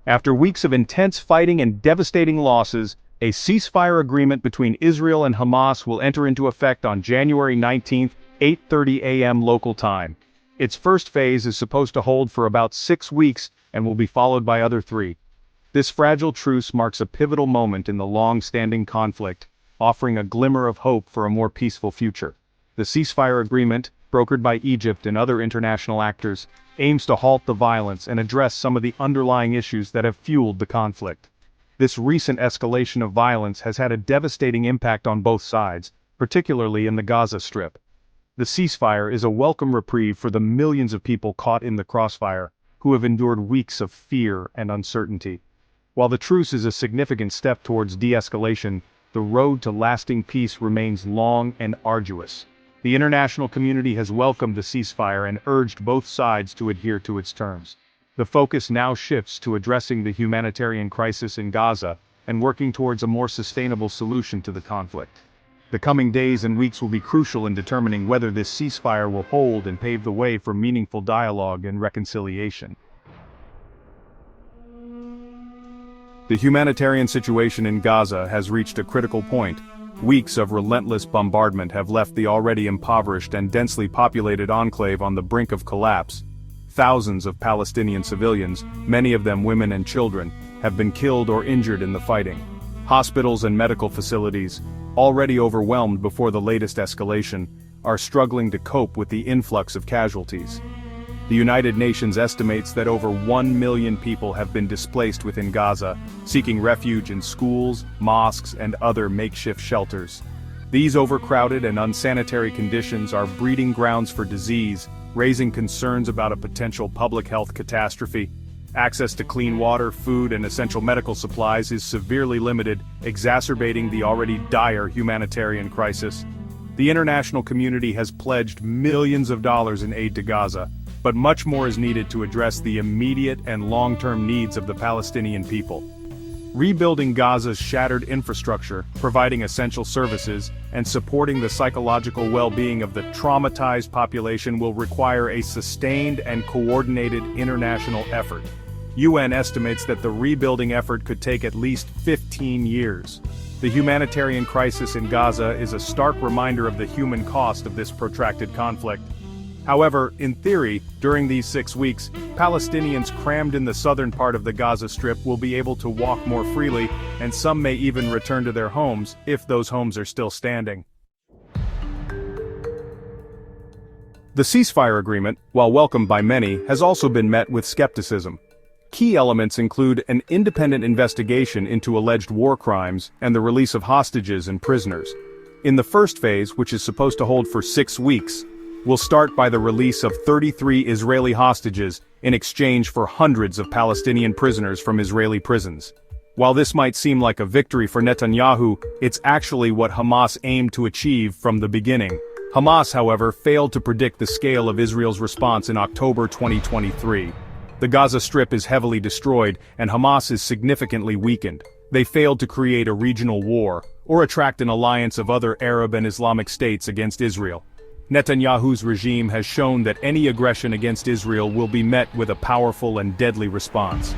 After weeks of intense fighting and devastating losses, a ceasefire agreement between Israel and Hamas will enter into effect on January 19, 8:30 a.m. local time. Its first phase is supposed to hold for about 6 weeks and will be followed by other 3. This fragile truce marks a pivotal moment in the long-standing conflict, offering a glimmer of hope for a more peaceful future. The ceasefire agreement, brokered by Egypt and other international actors, aims to halt the violence and address some of the underlying issues that have fueled the conflict. This recent escalation of violence has had a devastating impact on both sides, particularly in the Gaza Strip. The ceasefire is a welcome reprieve for the millions of people caught in the crossfire, who have endured weeks of fear and uncertainty. While the truce is a significant step towards de-escalation, the road to lasting peace remains long and arduous. The international community has welcomed the ceasefire and urged both sides to adhere to its terms. The focus now shifts to addressing the humanitarian crisis in Gaza and working towards a more sustainable solution to the conflict. The coming days and weeks will be crucial in determining whether this ceasefire will hold and pave the way for meaningful dialogue and reconciliation. The humanitarian situation in Gaza has reached a critical point. Weeks of relentless bombardment have left the already impoverished and densely populated enclave on the brink of collapse. Thousands of Palestinian civilians, many of them women and children, have been killed or injured in the fighting. Hospitals and medical facilities, already overwhelmed before the latest escalation, are struggling to cope with the influx of casualties. The United Nations estimates that over 1 million people have been displaced within Gaza, seeking refuge in schools, mosques, and other makeshift shelters. These overcrowded and unsanitary conditions are breeding grounds for disease, raising concerns about a potential public health catastrophe. Access to clean water, food, and essential medical supplies is severely limited, exacerbating the already dire humanitarian crisis. The international community has pledged millions of dollars in aid to Gaza, but much more is needed to address the immediate and long-term needs of the Palestinian people. Rebuilding Gaza's shattered infrastructure, providing essential services, and supporting the psychological well-being of the traumatized population will require a sustained and coordinated international effort. UN estimates that the rebuilding effort could take at least 15 years. The humanitarian crisis in Gaza is a stark reminder of the human cost of this protracted conflict. However, in theory, during these 6 weeks, Palestinians crammed in the southern part of the Gaza Strip will be able to walk more freely, and some may even return to their homes, if those homes are still standing. The ceasefire agreement, while welcomed by many, has also been met with skepticism. Key elements include an independent investigation into alleged war crimes and the release of hostages and prisoners. In the first phase, which is supposed to hold for 6 weeks, will start by the release of 33 Israeli hostages in exchange for hundreds of Palestinian prisoners from Israeli prisons. While this might seem like a victory for Netanyahu, it's actually what Hamas aimed to achieve from the beginning. Hamas, however, failed to predict the scale of Israel's response in October 2023. The Gaza Strip is heavily destroyed, and Hamas is significantly weakened. They failed to create a regional war, or attract an alliance of other Arab and Islamic states against Israel. Netanyahu's regime has shown that any aggression against Israel will be met with a powerful and deadly response.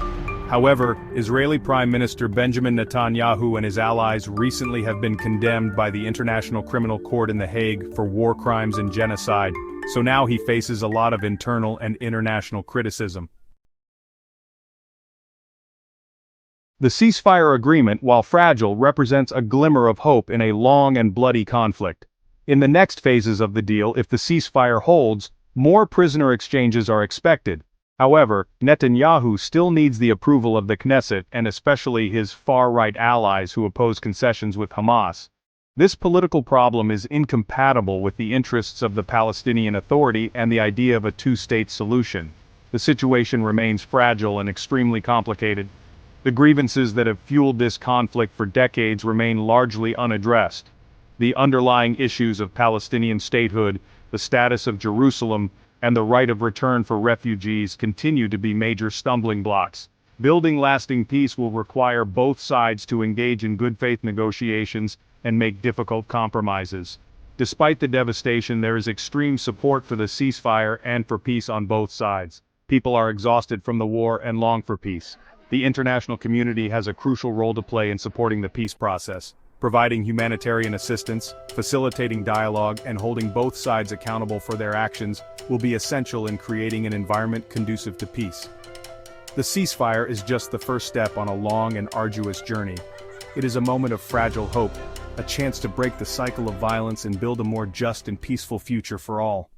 However, Israeli Prime Minister Benjamin Netanyahu and his allies recently have been condemned by the International Criminal Court in The Hague for war crimes and genocide, so now he faces a lot of internal and international criticism. The ceasefire agreement, while fragile, represents a glimmer of hope in a long and bloody conflict. In the next phases of the deal, if the ceasefire holds, more prisoner exchanges are expected. However, Netanyahu still needs the approval of the Knesset and especially his far-right allies who oppose concessions with Hamas. This political problem is incompatible with the interests of the Palestinian Authority and the idea of a two-state solution. The situation remains fragile and extremely complicated. The grievances that have fueled this conflict for decades remain largely unaddressed. The underlying issues of Palestinian statehood, the status of Jerusalem, and the right of return for refugees continue to be major stumbling blocks. Building lasting peace will require both sides to engage in good faith negotiations and make difficult compromises. Despite the devastation, there is extreme support for the ceasefire and for peace on both sides. People are exhausted from the war and long for peace. The international community has a crucial role to play in supporting the peace process. Providing humanitarian assistance, facilitating dialogue, and holding both sides accountable for their actions will be essential in creating an environment conducive to peace. The ceasefire is just the first step on a long and arduous journey. It is a moment of fragile hope, a chance to break the cycle of violence and build a more just and peaceful future for all.